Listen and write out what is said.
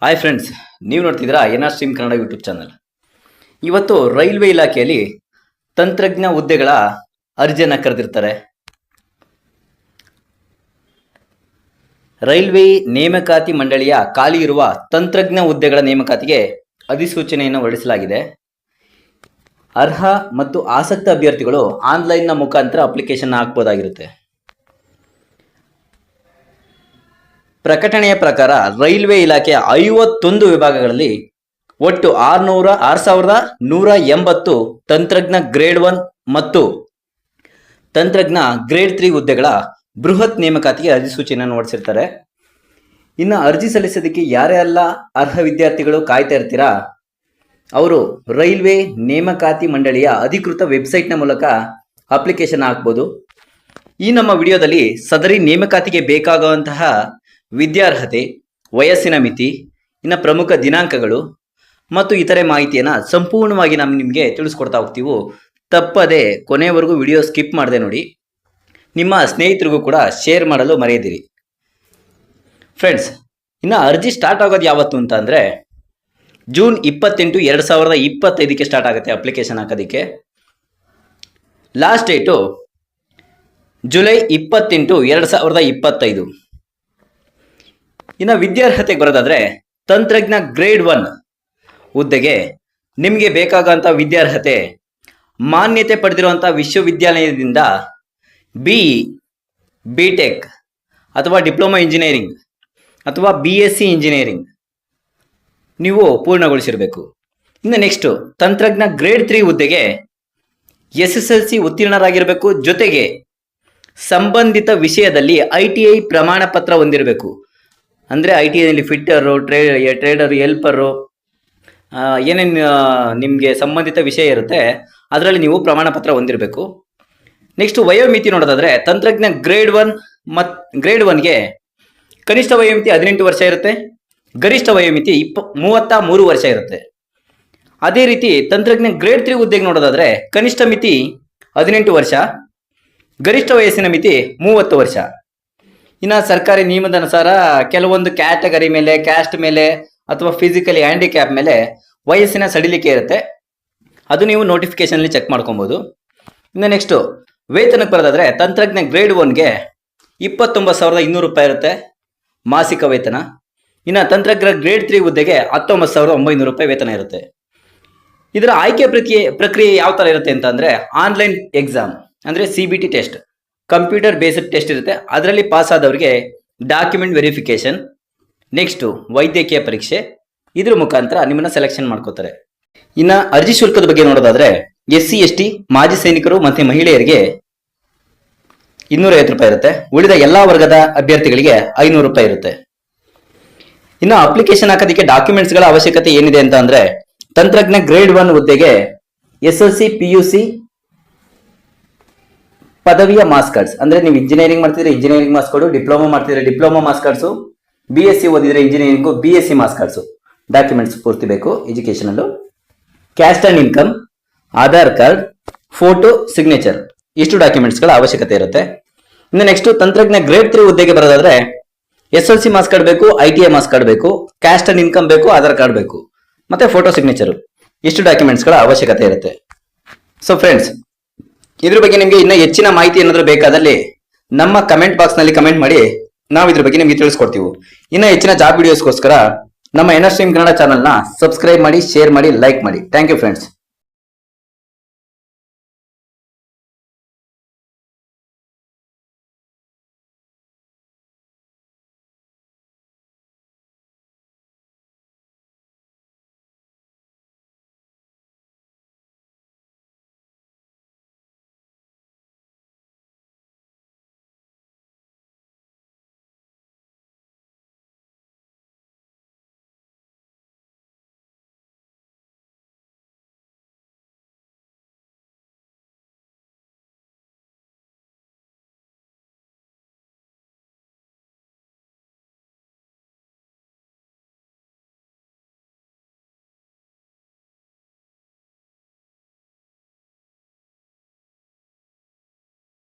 Hi friends, ನೀವು ನೋಡ್ತಿದ್ದೀರಾ N R stream Kannada YouTube channel. ಇವತ್ತು ರೈಲ್ವೆ ಇಲಾಖೆಯಲ್ಲಿ ತಂತ್ರಜ್ಞ ಹುದ್ದೆಗಳ ಅರ್ಜಿಯನ್ನು ಕರೆದಿರ್ತಾರೆ. ರೈಲ್ವೆ ನೇಮಕಾತಿ ಮಂಡಳಿಯ ಖಾಲಿ ಇರುವ ತಂತ್ರಜ್ಞ ಹುದ್ದೆಗಳ ನೇಮಕಾತಿಗೆ ಅಧಿಸೂಚನೆಯನ್ನು ಹೊರಡಿಸಲಾಗಿದೆ. ಅರ್ಹ ಮತ್ತು ಆಸಕ್ತ ಅಭ್ಯರ್ಥಿಗಳು ಆನ್ಲೈನ್ನ ಮುಖಾಂತರ ಅಪ್ಲಿಕೇಶನ್ ಹಾಕಬಹುದಾಗಿರುತ್ತೆ. ಪ್ರಕಟಣೆಯ ಪ್ರಕಾರ ರೈಲ್ವೆ ಇಲಾಖೆಯ 51 ವಿಭಾಗಗಳಲ್ಲಿ ಒಟ್ಟು 6,180 ತಂತ್ರಜ್ಞ ಗ್ರೇಡ್ 1 ಮತ್ತು ತಂತ್ರಜ್ಞ ಗ್ರೇಡ್ 3 ಹುದ್ದೆಗಳ ಬೃಹತ್ ನೇಮಕಾತಿಗೆ ಅಧಿಸೂಚನೆಯನ್ನು ಹೊರಡಿಸಿರ್ತಾರೆ. ಇನ್ನು ಅರ್ಜಿ ಸಲ್ಲಿಸೋದಕ್ಕೆ ಯಾರೆಲ್ಲ ಅರ್ಹ ವಿದ್ಯಾರ್ಥಿಗಳು ಕಾಯ್ತಾ ಇರ್ತೀರಾ, ಅವರು ರೈಲ್ವೆ ನೇಮಕಾತಿ ಮಂಡಳಿಯ ಅಧಿಕೃತ ವೆಬ್ಸೈಟ್ನ ಮೂಲಕ ಅಪ್ಲಿಕೇಶನ್ ಹಾಕ್ಬೋದು. ಈ ನಮ್ಮ ವಿಡಿಯೋದಲ್ಲಿ ಸದರಿ ನೇಮಕಾತಿಗೆ ಬೇಕಾಗುವಂತಹ ವಿದ್ಯಾರ್ಹತೆ, ವಯಸ್ಸಿನ ಮಿತಿ, ಇನ್ನು ಪ್ರಮುಖ ದಿನಾಂಕಗಳು ಮತ್ತು ಇತರೆ ಮಾಹಿತಿಯನ್ನು ಸಂಪೂರ್ಣವಾಗಿ ನಾವು ನಿಮಗೆ ತಿಳಿಸ್ಕೊಡ್ತಾ ಹೋಗ್ತೀವಿ. ತಪ್ಪದೆ ಕೊನೆಯವರೆಗೂ ವಿಡಿಯೋ ಸ್ಕಿಪ್ ಮಾಡದೆ ನೋಡಿ. ನಿಮ್ಮ ಸ್ನೇಹಿತರಿಗೂ ಕೂಡ ಶೇರ್ ಮಾಡಲು ಮರೆಯದಿರಿ. ಫ್ರೆಂಡ್ಸ್, ಇನ್ನು ಅರ್ಜಿ ಸ್ಟಾರ್ಟ್ ಆಗೋದು ಯಾವತ್ತು ಅಂತ ಅಂದರೆ ಜೂನ್ 28, 2025ಕ್ಕೆ ಸ್ಟಾರ್ಟ್ ಆಗುತ್ತೆ ಅಪ್ಲಿಕೇಶನ್ ಹಾಕೋದಕ್ಕೆ. Last date July 28, 2025. ಇನ್ನು ವಿದ್ಯಾರ್ಹತೆಗೆ ಬರೋದಾದ್ರೆ ತಂತ್ರಜ್ಞ ಗ್ರೇಡ್ 1 ಹುದ್ದೆಗೆ ನಿಮಗೆ ಬೇಕಾಗುವಂಥ ವಿದ್ಯಾರ್ಹತೆ ಮಾನ್ಯತೆ ಪಡೆದಿರುವಂಥ ವಿಶ್ವವಿದ್ಯಾಲಯದಿಂದ BE, BTech ಅಥವಾ ಡಿಪ್ಲೊಮಾ ಇಂಜಿನಿಯರಿಂಗ್ ಅಥವಾ BSc ಇಂಜಿನಿಯರಿಂಗ್ ನೀವು ಪೂರ್ಣಗೊಳಿಸಿರಬೇಕು. ಇನ್ನು ನೆಕ್ಸ್ಟು ತಂತ್ರಜ್ಞ ಗ್ರೇಡ್ 3 ಹುದ್ದೆಗೆ SSLC ಉತ್ತೀರ್ಣರಾಗಿರಬೇಕು. ಜೊತೆಗೆ ಸಂಬಂಧಿತ ವಿಷಯದಲ್ಲಿ ITI ಪ್ರಮಾಣ ಪತ್ರ ಹೊಂದಿರಬೇಕು. ಅಂದರೆ ITIನಲ್ಲಿ ಫಿಟ್ಟರು, ಟ್ರೇಡರು, ಹೆಲ್ಪರು, ಏನೇನು ನಿಮಗೆ ಸಂಬಂಧಿತ ವಿಷಯ ಇರುತ್ತೆ ಅದರಲ್ಲಿ ನೀವು ಪ್ರಮಾಣ ಪತ್ರ ಹೊಂದಿರಬೇಕು. ನೆಕ್ಸ್ಟ್ ವಯೋಮಿತಿ ನೋಡೋದಾದರೆ ತಂತ್ರಜ್ಞ ಗ್ರೇಡ್ 1 ಮತ್ತು ಗ್ರೇಡ್ 1ಗೆ ಕನಿಷ್ಠ ವಯೋಮಿತಿ 18 ವರ್ಷ ಇರುತ್ತೆ. ಗರಿಷ್ಠ ವಯೋಮಿತಿ 33 ವರ್ಷ ಇರುತ್ತೆ. ಅದೇ ರೀತಿ ತಂತ್ರಜ್ಞ ಗ್ರೇಡ್ 3 ಹುದ್ದೆಗೆ ನೋಡೋದಾದರೆ ಕನಿಷ್ಠ ಮಿತಿ 18 ವರ್ಷ, ಗರಿಷ್ಠ ವಯಸ್ಸಿನ ಮಿತಿ 30 ವರ್ಷ. ಇನ್ನು ಸರ್ಕಾರಿ ನಿಯಮದ ಅನುಸಾರ ಕೆಲವೊಂದು ಕ್ಯಾಟಗರಿ ಮೇಲೆ, ಕ್ಯಾಸ್ಟ್ ಮೇಲೆ ಅಥವಾ ಫಿಸಿಕಲಿ ಹ್ಯಾಂಡಿಕ್ಯಾಪ್ ಮೇಲೆ ವಯಸ್ಸಿನ ಸಡಿಲಿಕೆ ಇರುತ್ತೆ. ಅದು ನೀವು ನೋಟಿಫಿಕೇಶನಲ್ಲಿ ಚೆಕ್ ಮಾಡ್ಕೊಬೋದು. ಇನ್ನು ನೆಕ್ಸ್ಟು ವೇತನಕ್ಕೆ ಬರೋದಾದರೆ ತಂತ್ರಜ್ಞ ಗ್ರೇಡ್ 1ಗೆ 29,200 ರೂಪಾಯಿ ಇರುತ್ತೆ ಮಾಸಿಕ ವೇತನ. ಇನ್ನು ತಂತ್ರಜ್ಞ ಗ್ರೇಡ್ 3 ಹುದ್ದೆಗೆ 19,900 ರೂಪಾಯಿ ವೇತನ ಇರುತ್ತೆ. ಇದರ ಆಯ್ಕೆ ಪ್ರಕ್ರಿಯೆ ಯಾವ ಥರ ಇರುತ್ತೆ ಅಂತ ಅಂದರೆ ಆನ್ಲೈನ್ ಎಕ್ಸಾಮ್ ಅಂದರೆ CBT test, computer based test ಇರುತ್ತೆ. ಅದರಲ್ಲಿ ಪಾಸ್ ಆದವರಿಗೆ ಡಾಕ್ಯುಮೆಂಟ್ ವೆರಿಫಿಕೇಶನ್, ನೆಕ್ಸ್ಟು ವೈದ್ಯಕೀಯ ಪರೀಕ್ಷೆ, ಇದ್ರ ಮುಖಾಂತರ ನಿಮ್ಮನ್ನು ಸೆಲೆಕ್ಷನ್ ಮಾಡ್ಕೋತಾರೆ. ಇನ್ನು ಅರ್ಜಿ ಶುಲ್ಕದ ಬಗ್ಗೆ ನೋಡೋದಾದರೆ SC, ST, ಮಾಜಿ ಸೈನಿಕರು ಮತ್ತು ಮಹಿಳೆಯರಿಗೆ 250 ರೂಪಾಯಿ ಇರುತ್ತೆ. ಉಳಿದ ಎಲ್ಲ ವರ್ಗದ ಅಭ್ಯರ್ಥಿಗಳಿಗೆ 500 ರೂಪಾಯಿ ಇರುತ್ತೆ. ಇನ್ನು ಅಪ್ಲಿಕೇಶನ್ ಹಾಕೋದಕ್ಕೆ ಡಾಕ್ಯುಮೆಂಟ್ಸ್ಗಳ ಅವಶ್ಯಕತೆ ಏನಿದೆ ಅಂತ ಅಂದರೆ ತಂತ್ರಜ್ಞ ಗ್ರೇಡ್ 1 ಹುದ್ದೆಗೆ SLC, PUC ಪದವಿಯ ಮಾರ್ಕ್ಸ್ ಕಾರ್ಡ್ಸ್, ಅಂದರೆ ನೀವು ಇಂಜಿನಿಯರಿಂಗ್ ಮಾಡ್ತಿದ್ರೆ ಇಂಜಿನಿಯರಿಂಗ್ ಮಾರ್ಕ್ಸ್ ಕಾರ್ಡು, ಡಿಪ್ಲೊಮಾ ಮಾಡ್ತಿದ್ರೆ ಡಿಪ್ಲೊಮಾ ಮಾರ್ಕ್ಸ್ ಕಾರ್ಡ್ಸು, BSc ಓದಿದ್ರೆ engineering BSc marks cards, documents ಪೂರ್ತಿ ಬೇಕು. Educational caste and income, Aadhaar card, photo, signature, ಇಷ್ಟು ಡಾಕ್ಯುಮೆಂಟ್ಸ್ಗಳ ಅವಶ್ಯಕತೆ ಇರುತ್ತೆ. ಇನ್ನು ನೆಕ್ಸ್ಟ್ ತಂತ್ರಜ್ಞ ಗ್ರೇಡ್ 3 ಹುದ್ದೆಗೆ ಬರೋದಾದ್ರೆ SLC ಮಾರ್ಕ್ಸ್ ಕಾರ್ಡ್ ಬೇಕು, ITI ಮಾರ್ಕ್ಸ್ ಕಾರ್ಡ್ ಬೇಕು, ಕ್ಯಾಸ್ಟ್ ಆ್ಯಂಡ್ ಇನ್ಕಮ್ ಬೇಕು, ಆಧಾರ್ ಕಾರ್ಡ್ ಬೇಕು, ಮತ್ತೆ ಫೋಟೋ, ಸಿಗ್ನೇಚರು, ಇಷ್ಟು ಡಾಕ್ಯುಮೆಂಟ್ಸ್ಗಳ ಅವಶ್ಯಕತೆ ಇರುತ್ತೆ. ಸೊ ಫ್ರೆಂಡ್ಸ್, ಇದ್ರ ಬಗ್ಗೆ ನಿಮಗೆ ಇನ್ನೂ ಹೆಚ್ಚಿನ ಮಾಹಿತಿ ಏನಾದರೂ ಬೇಕಾದಲ್ಲಿ ನಮ್ಮ ಕಮೆಂಟ್ ಬಾಕ್ಸ್ನಲ್ಲಿ ಕಮೆಂಟ್ ಮಾಡಿ, ನಾವು ಇದ್ರ ಬಗ್ಗೆ ನಿಮಗೆ ತಿಳಿಸ್ಕೊಡ್ತೀವಿ. ಇನ್ನೂ ಹೆಚ್ಚಿನ ಜಾಬ್ ವಿಡಿಯೋಸ್ಗೋಸ್ಕರ ನಮ್ಮ ಎನ್ ಆರ್ ಸ್ಟ್ರೀಮ್ ಕನ್ನಡ ಚಾನಲ್ನ ಸಬ್ಸ್ಕ್ರೈಬ್ ಮಾಡಿ, ಶೇರ್ ಮಾಡಿ, ಲೈಕ್ ಮಾಡಿ. Thank you friends.